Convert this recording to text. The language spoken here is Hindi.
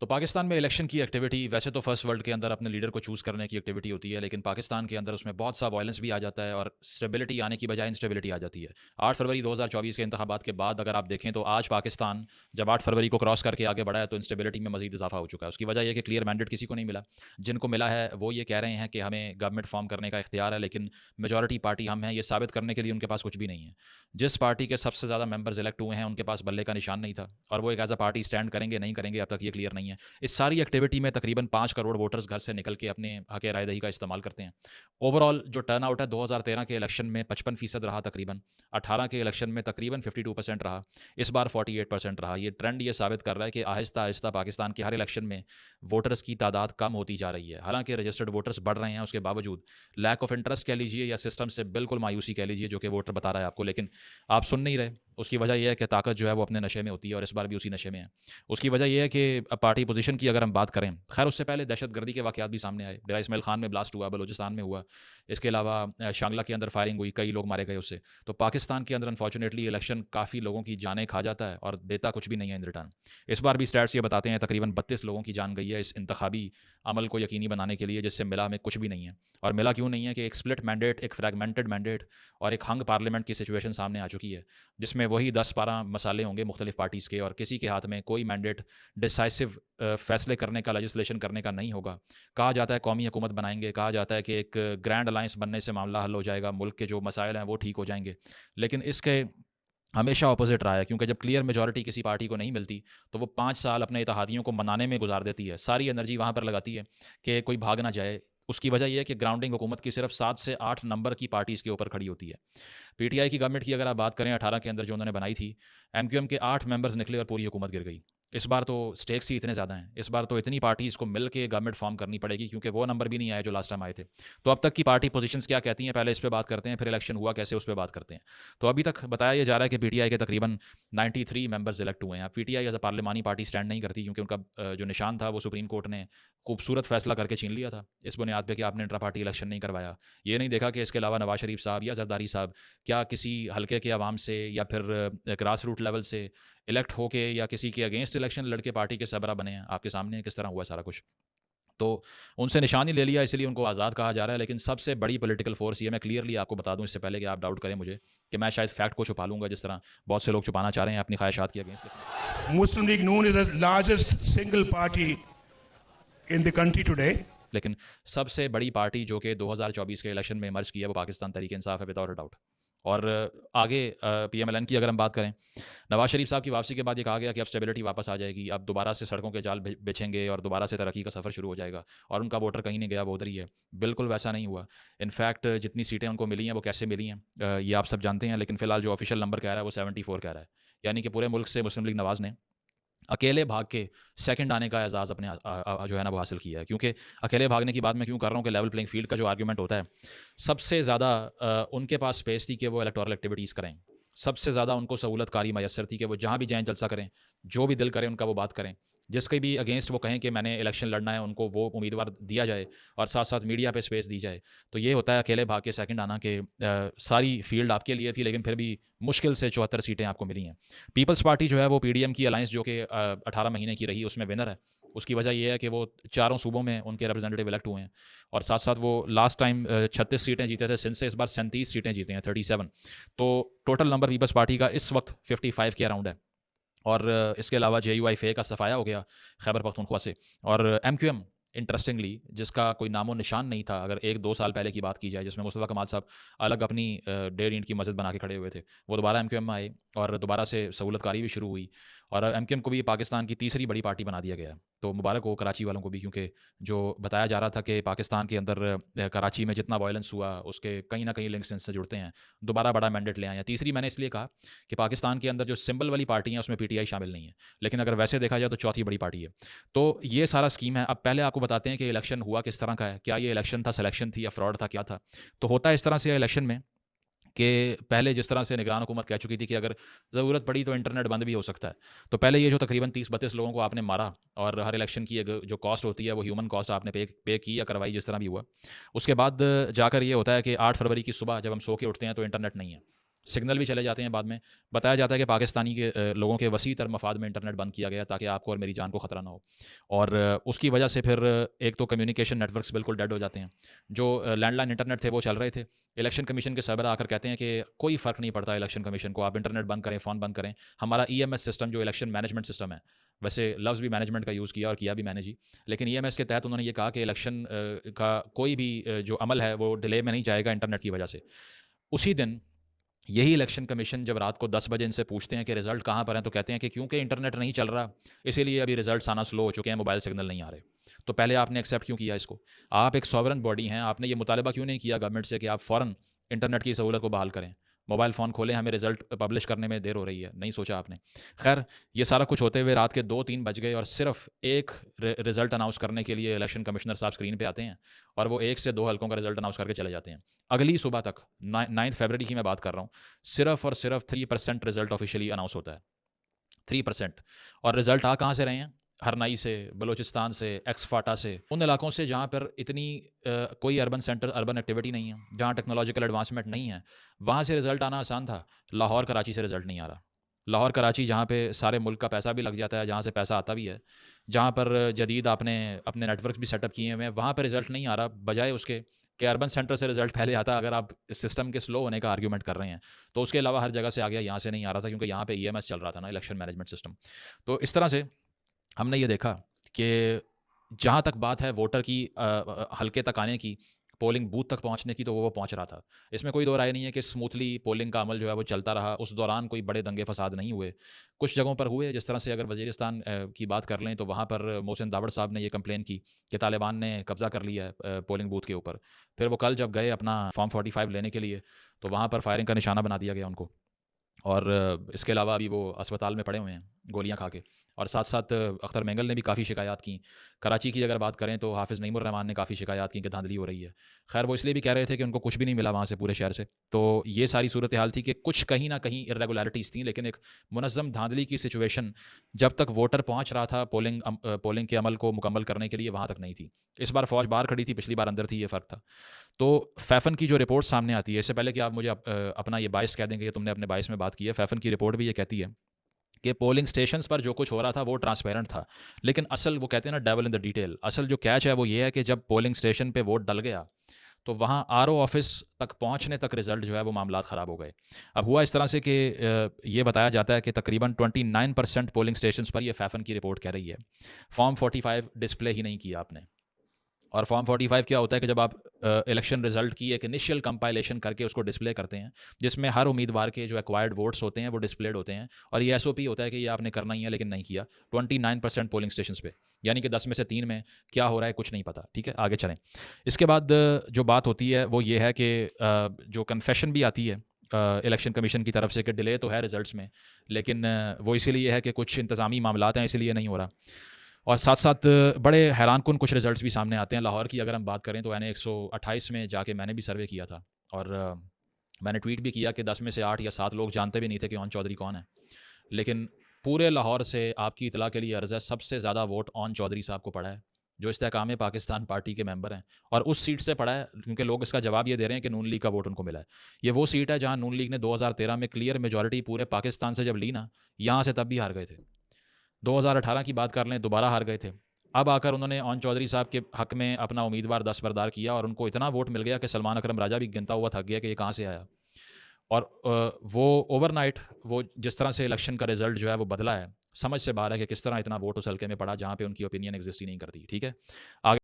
तो पाकिस्तान में इलेक्शन की एक्टिविटी वैसे तो फर्स्ट वर्ल्ड के अंदर अपने लीडर को चूज़ करने की एक्टिविटी होती है, लेकिन पाकिस्तान के अंदर उसमें बहुत सा वायलेंस भी आ जाता है और स्टेबिलिटी आने की बजाय इंस्टेबिलिटी आ जाती है। 8 फरवरी 2024 के इंतखाबात के बाद अगर आप देखें तो आज पाकिस्तान जब 8 फरवरी को क्रॉस करके आगे बढ़ा है तो इंस्टेबिलिटी में मजीद इजाफा हो चुका है। उसकी वजह यह कि क्लियर मैंडेट किसी को नहीं मिला। जिनको मिला है वो ये कह रहे हैं कि हमें गवर्नमेंट फॉर्म करने का इख्तियार है, लेकिन मेजॉरिटी पार्टी हम हैं, ये साबित करने के लिए उनके पास कुछ भी नहीं है। जिस पार्टी के सबसे ज़्यादा मेंबर्स इलेक्ट हुए हैं उनके पास बल्ले का निशान नहीं था, और वो एक एज अ पार्टी स्टैंड करेंगे नहीं करेंगे अब तक ये क्लियर नहीं है। इस सारी एक्टिविटी में तकरीबन 5 करोड़ वोटर्स घर से निकल के अपने हक रायदही का इस्तेमाल करते हैं। ओवरऑल जो टर्न आउट है 2013 के इलेक्शन में 55% रहा तकरीबन, 18 के इलेक्शन में तकरीबन 52% रहा, इस बार 48% रहा। ये ट्रेंड ये साबित कर रहा है कि आहिस्ता आहिस्ता पाकिस्तान के हर इलेक्शन में वोटर्स की तादाद कम होती जा रही है। हालांकि रजिस्टर्ड वोटर्स बढ़ रहे हैं, उसके बावजूद लैक ऑफ इंटरेस्ट कह लीजिए या सिस्टम से बिल्कुल मायूसी कह लीजिए जो कि वोटर बता रहा है आपको, लेकिन आप सुन नहीं रहे। उसकी वजह यह है कि ताकत जो है वो अपने नशे में होती है, और इस बार भी उसी नशे में है। उसकी वजह यह है कि पार्टी पोजीशन की अगर हम बात करें, खैर उससे पहले दहशतगर्दी के वाक़यात भी सामने आए। डेरा इस्माइल खान में ब्लास्ट हुआ, बलूचिस्तान में हुआ, इसके अलावा शांगला के अंदर फायरिंग हुई, कई लोग मारे गए उससे। तो पाकिस्तान के अंदर अनफॉर्चुनेटली इलेक्शन काफ़ी लोगों की जानें खा जाता है और देता कुछ भी नहीं है इन रिटर्न। इस बार भी स्टैट्स ये बताते हैं तकरीबन 32 लोगों की जान गई है इस इंतखाबी अमल को यकीनी बनाने के लिए, जिससे मिला हमें कुछ भी नहीं है। और मिला क्यों नहीं है कि एक स्प्लिट मैंडेट, एक फ्रैगमेंटेड मैंडेट और एक हंग पार्लियामेंट की सिचुएशन सामने आ चुकी है, जिसमें वही 10-12 मसाले होंगे मुख्तलिफ पार्टीज़ के, और किसी के हाथ में कोई मैंडेट डिसाइसिव फैसले करने का, लेजिस्लेशन करने का नहीं होगा। कहा जाता है कौमी हुकूमत बनाएंगे, कहा जाता है कि एक ग्रैंड अलायंस बनने से मामला हल हो जाएगा, मुल्क के जो मसाइल हैं वो ठीक हो जाएंगे, लेकिन इसके हमेशा ऑपोजिट रहा है। क्योंकि जब क्लियर मेजॉरिटी किसी पार्टी को नहीं मिलती तो वो 5 साल अपने इत्तेहादियों को मनाने में गुजार देती है, सारी एनर्जी वहाँ पर लगाती है कि कोई भाग ना जाए। उसकी वजह यह है कि ग्राउंडिंग हुकूमत की सिर्फ 7 से 8 नंबर की पार्टी इसके ऊपर खड़ी होती है। पीटीआई की गवर्नमेंट की अगर आप बात करें 18 के अंदर जो उन्होंने बनाई थी, एमक्यूएम के 8 मेंबर्स निकले और पूरी हुकूमत गिर गई। इस बार तो स्टेक्स ही इतने ज़्यादा हैं, इस बार तो इतनी पार्टीज़ को मिल के गवर्नमेंट फॉर्म करनी पड़ेगी, क्योंकि वो नंबर भी नहीं आए जो लास्ट टाइम आए थे। तो अब तक की पार्टी पोजीशंस क्या कहती हैं, पहले इस पे बात करते हैं, फिर इलेक्शन हुआ कैसे उस पर बात करते हैं। तो अभी तक बताया ये जा रहा है कि पीटीआई के तकरीबन 93 मेंबर्स इलेक्ट हुए हैं। PTI as a parliamentary party stand नहीं करती, क्योंकि उनका जो निशान था वो सुप्रीम कोर्ट ने खूबसूरत फैसला करके छीन लिया था, इस बुनियाद पर कि आपने इंट्रा पार्टी इलेक्शन नहीं करवाया। ये नहीं देखा कि इसके अलावा नवाज शरीफ साहब या जरदारी साहब क्या किसी हल्के के अवाम से या फिर ग्रास रूट लेवल से इलेक्ट होके या किसी के अगेंस्ट इलेक्शन लड़के पार्टी के सरबरा बने हैं। आपके सामने किस तरह हुआ सारा कुछ। तो उनसे निशान ही ले लिया, इसलिए उनको आज़ाद कहा जा रहा है। लेकिन सबसे बड़ी पॉलिटिकल फोर्स ये मैं क्लियरली आपको बता दूं, इससे पहले कि आप डाउट करें मुझे, कि मैं शायद फैक्ट को छुपा लूंगा जिस तरह बहुत से लोग छुपाना चाह रहे हैं अपनी ख्वाहिशात के against. Muslim League Noon is the largest single party in the country today. लेकिन सबसे बड़ी पार्टी जो कि 2024 के इलेक्शन में इमर्ज की है वो पाकिस्तान तहरीक इंसाफ है, विदाउट अ डाउट। और आगे पीएमएलएन की अगर हम बात करें, नवाज शरीफ साहब की वापसी के बाद ये कहा गया कि अब स्टेबिलिटी वापस आ जाएगी, अब दोबारा से सड़कों के जाल बिछेंगे और दोबारा से तरक्की का सफ़र शुरू हो जाएगा, और उनका वोटर कहीं नहीं गया, वो उधर ही है। बिल्कुल वैसा नहीं हुआ। इनफैक्ट जितनी सीटें उनको मिली हैं वो कैसे मिली हैं ये आप सब जानते हैं, लेकिन फिलहाल जो ऑफिशियल नंबर कह रहा है वो 74 कह रहा है। यानी कि पूरे मुल्क से मुस्लिम लीग नवाज़ ने अकेले भाग के सेकंड आने का एजाज़ अपने जो है ना वो हासिल किया है। क्योंकि अकेले भागने की बात मैं क्यों कर रहा हूँ कि लेवल प्लेइंग फील्ड का जो आर्गूमेंट होता है, सबसे ज़्यादा उनके पास स्पेस थी कि वो इलेक्टोरल एक्टिविटीज़ करें। सबसे ज़्यादा उनको सहूलतकारी मैसर थी कि वो जहाँ भी जाएँ जलसा करें, जो भी दिल करें उनका वो बात करें। जिसके भी अगेंस्ट वो कहें कि मैंने इलेक्शन लड़ना है, उनको वो उम्मीदवार दिया जाए और साथ साथ मीडिया पे स्पेस दी जाए। तो ये होता है अकेले भाग के सेकंड आना, के सारी फील्ड आपके लिए थी, लेकिन फिर भी मुश्किल से 74 सीटें आपको मिली हैं। पीपल्स पार्टी जो है वो पीडीएम की अलायंस जो कि 18 महीने की रही, उसमें विनर है। उसकी वजह यह है कि वो चारों सूबों में उनके रिप्रेजेंटेटिव इलेक्ट हुए हैं, और साथ साथ वो लास्ट टाइम 36 सीटें जीते थे सिंध से, इस बार 37 सीटें जीते हैं, 37। तो टोटल नंबर पीपल्स पार्टी का इस वक्त 55 के अराउंड है। और इसके अलावा JUIFA का सफाया हो गया खैबर पख्तूनख्वा से। और MQM इंटरेस्टिंगली, जिसका कोई नामो निशान नहीं था अगर 1-2 साल पहले की बात की जाए, जिसमें मुस्तफ़ा कमाल साहब अलग अपनी 1.5 ईंट की मस्जिद बना के खड़े हुए थे, वो दोबारा MQM में आए और दोबारा से सहूलतकारी भी शुरू हुई, और MQM को भी पाकिस्तान की तीसरी बड़ी पार्टी बना दिया गया। तो मुबारक हो कराची वालों को भी, क्योंकि जो बताया जा रहा था कि पाकिस्तान के अंदर कराची में जितना वायलेंस हुआ उसके कहीं ना कहीं लिंक्स इनसे जुड़ते हैं, दोबारा बड़ा मैंडेट ले आए हैं। तीसरी मैंने इसलिए कहा कि पाकिस्तान के अंदर जो सिंबल वाली पार्टी है उसमें PTI शामिल नहीं है, लेकिन अगर वैसे देखा जाए तो चौथी बड़ी पार्टी है। तो ये सारा स्कीम है। अब पहले आपको बताते हैं कि इलेक्शन हुआ किस तरह का है, क्या ये इलेक्शन था, सिलेक्शन थी, या फ्रॉड था, क्या था। तो होता है इस तरह से इलेक्शन में कि पहले जिस तरह से निगरान हुकूमत कह चुकी थी कि अगर ज़रूरत पड़ी तो इंटरनेट बंद भी हो सकता है, तो पहले ये जो तकरीबन 30-32 लोगों को आपने मारा, और हर इलेक्शन की जो कॉस्ट होती है वो ह्यूमन कॉस्ट आपने पे की या करवाई, जिस तरह भी हुआ, उसके बाद जाकर ये होता है कि 8 फरवरी की सुबह जब हम सो के उठते हैं तो इंटरनेट नहीं है। सिग्नल भी चले जाते हैं बाद में। बताया जाता है कि पाकिस्तानी के लोगों के वसी तर मफाद में इंटरनेट बंद किया गया ताकि आपको और मेरी जान को ख़तरा ना हो। और उसकी वजह से फिर एक तो कम्युनिकेशन नेटवर्क्स बिल्कुल डेड हो जाते हैं। जो लैंडलाइन इंटरनेट थे वो चल रहे थे। इलेक्शन कमीशन के सरबराह आकर कहते हैं कि कोई फ़र्क नहीं पड़ता इलेक्शन कमीशन को, आप इंटरनेट बंद करें, फ़ोन बंद करें। हमारा EMS सिस्टम जो इलेक्शन मैनेजमेंट सिस्टम है, वैसे लफ्ज़ भी मैनेजमेंट का यूज़ किया और किया भी मैंने जी, लेकिन EMS के तहत उन्होंने ये कहा कि इलेक्शन का कोई भी जो अमल है वो डिले में नहीं जाएगा इंटरनेट की वजह से। उसी दिन यही इलेक्शन कमीशन जब रात को 10 बजे इनसे पूछते हैं कि रिजल्ट कहाँ पर हैं, तो कहते हैं कि क्योंकि इंटरनेट नहीं चल रहा, इसीलिए अभी रिजल्ट्स आना स्लो हो चुके हैं, मोबाइल सिग्नल नहीं आ रहे। तो पहले आपने एक्सेप्ट क्यों किया इसको? आप एक सॉवरन बॉडी हैं, आपने ये मुतालबा क्यों नहीं किया गवर्नमेंट से कि आप फ़ौरन इंटरनेट की सहूलत को बहाल करें? मोबाइल फ़ोन खोलें, हमें रिजल्ट पब्लिश करने में देर हो रही है। नहीं सोचा आपने। खैर, ये सारा कुछ होते हुए रात के 2-3 बज गए और सिर्फ एक रिजल्ट अनाउंस करने के लिए इलेक्शन कमिश्नर साहब स्क्रीन पे आते हैं और वो 1 से 2 हलकों का रिजल्ट अनाउंस करके चले जाते हैं। अगली सुबह तक 9 फरवरी की मैं बात कर रहा हूँ, सिर्फ और सिर्फ 3% रिजल्ट ऑफिशियली अनाउंस होता है। 3%। और रिजल्ट आ कहाँ से रहे हैं? हरनाई से, बलूचिस्तान से, एक्सफाटा से, उन इलाकों से जहाँ पर इतनी कोई अर्बन सेंटर, अर्बन एक्टिविटी नहीं है, जहाँ टेक्नोलॉजिकल एडवांसमेंट नहीं है, वहाँ से रिजल्ट आना आसान था। लाहौर कराची से रिजल्ट नहीं आ रहा। लाहौर कराची जहाँ पे सारे मुल्क का पैसा भी लग जाता है, जहाँ से पैसा आता भी है, जहाँ पर जदीद आपने अपने नेटवर्क भी सेटअप किए हुए हैं, वहाँ पर रिजल्ट नहीं आ रहा, बजाय उसके कि अर्बन सेंटर से रिजल्ट पहले आता। अगर आप सिस्टम के स्लो होने का आर्ग्यूमेंट कर रहे हैं, तो उसके अलावा हर जगह से आ गया, यहाँ से नहीं आ रहा था क्योंकि यहाँ पे EMS चल रहा था ना, इलेक्शन मैनेजमेंट सिस्टम। तो इस तरह से हमने ये देखा कि जहाँ तक बात है वोटर की हल्के तक आने की, पोलिंग बूथ तक पहुँचने की, तो वो पहुँच रहा था। इसमें कोई दो राय नहीं है कि स्मूथली पोलिंग का अमल जो है वो चलता रहा। उस दौरान कोई बड़े दंगे फसाद नहीं हुए। कुछ जगहों पर हुए, जिस तरह से अगर वज़ीरिस्तान की बात कर लें तो वहाँ पर मोहसिन दावड़ साहब ने ये कंप्लेन की कि तालिबान ने कब्ज़ा कर लिया है पोलिंग बूथ के ऊपर। फिर वो कल जब गए अपना फॉर्म 45 लेने के लिए, तो वहाँ पर फायरिंग का निशाना बना दिया गया उनको। और इसके अलावा अभी वो अस्पताल में पड़े हुए हैं गोलियां खा के। और साथ साथ अख्तर मेंगल ने भी काफ़ी शिकायत की। कराची की अगर बात करें तो हाफिज़ नईमुर रहमान ने काफ़ी शिकायत की कि धांधली हो रही है। खैर, वो इसलिए भी कह रहे थे कि उनको कुछ भी नहीं मिला वहाँ से, पूरे शहर से। तो ये सारी सूरत हाल थी कि कुछ कहीं ना कहीं इरेगुलरिटीज़ थी, लेकिन एक मुनज़्ज़म धांधली की सिचुएशन जब तक वोटर पहुँच रहा था पोलिंग के अमल को मुकम्मल करने के लिए, वहाँ तक नहीं थी। इस बार फ़ौज बाहर खड़ी थी, पिछली बार अंदर थी, ये फ़र्क था। तो फैफन की जो रिपोर्ट सामने आती है, इससे पहले कि आप मुझे अपना ये बायस कह देंगे कि तुमने अपने बायस में बात की है, फैफन की रिपोर्ट भी ये कहती है कि पोलिंग स्टेशंस पर जो कुछ हो रहा था वो ट्रांसपेरेंट था। लेकिन असल, वो कहते हैं ना, डेविल इन द डिटेल, असल जो कैच है वो ये है कि जब पोलिंग स्टेशन पे वोट डल गया तो वहाँ RO ऑफिस तक पहुँचने तक रिजल्ट जो है वो मामलात ख़राब हो गए। अब हुआ इस तरह से कि ये बताया जाता है कि तकरीबन 29% पोलिंग स्टेशंस पर, ये फैफन की रिपोर्ट कह रही है, फॉर्म 45 डिस्प्ले ही नहीं किया आपने। और फॉर्म 45 क्या होता है कि जब आप इलेक्शन रिजल्ट की एक इनिशियल कंपाइलेशन करके उसको डिस्प्ले करते हैं, जिसमें हर उम्मीदवार के जो एक्वायर्ड वोट्स होते हैं वो डिस्प्लेड होते हैं, और ये SOP होता है कि ये आपने करना ही है, लेकिन नहीं किया 29% पोलिंग स्टेशंस पे, यानी कि 10 में से 3 में क्या हो रहा है कुछ नहीं पता। ठीक है, आगे चलें। इसके बाद जो बात होती है वो ये है कि जो कन्फेशन भी आती है इलेक्शन कमीशन की तरफ से कि डिले तो है रिजल्ट्स में, लेकिन वो इसीलिए है कि कुछ इंतज़ामी मामलात हैं, इसीलिए नहीं हो रहा। और साथ साथ बड़े हैरानकुन कुछ रिजल्ट्स भी सामने आते हैं। लाहौर की अगर हम बात करें तो मैंने 128 में जाके मैंने भी सर्वे किया था, और मैंने ट्वीट भी किया कि 10 में से 8 या 7 लोग जानते भी नहीं थे कि ओन चौधरी कौन है। लेकिन पूरे लाहौर से आपकी इतला के लिए अर्ज़ है, सबसे ज़्यादा वोट ओन चौधरी साहब को पड़ा है, जो इस्तेहकाम पाकिस्तान पार्टी के मेंबर हैं, और उस सीट से पड़ा है क्योंकि लोग इसका जवाब ये दे रहे हैं कि नून लीग का वोट उनको मिला है। ये वो सीट है जहाँ नून लीग ने 2013 में क्लियर मेजॉरिटी पूरे पाकिस्तान से जब ली ना, यहाँ से तब भी हार गए थे। 2018 की बात कर लें, दोबारा हार गए थे। अब आकर उन्होंने ओन चौधरी साहब के हक़ में अपना उम्मीदवार दस्तबरदार किया, और उनको इतना वोट मिल गया कि सलमान अकरम राजा भी गिनता हुआ थक गया कि ये कहाँ से आया। और वो ओवरनाइट, वो जिस तरह से इलेक्शन का रिजल्ट जो है वो बदला है, समझ से बाहर है कि किस तरह इतना वोट उस हल्के में पड़ा जहाँ पे उनकी ओपिनियन एग्जिस्ट ही नहीं करती। ठीक है, आगे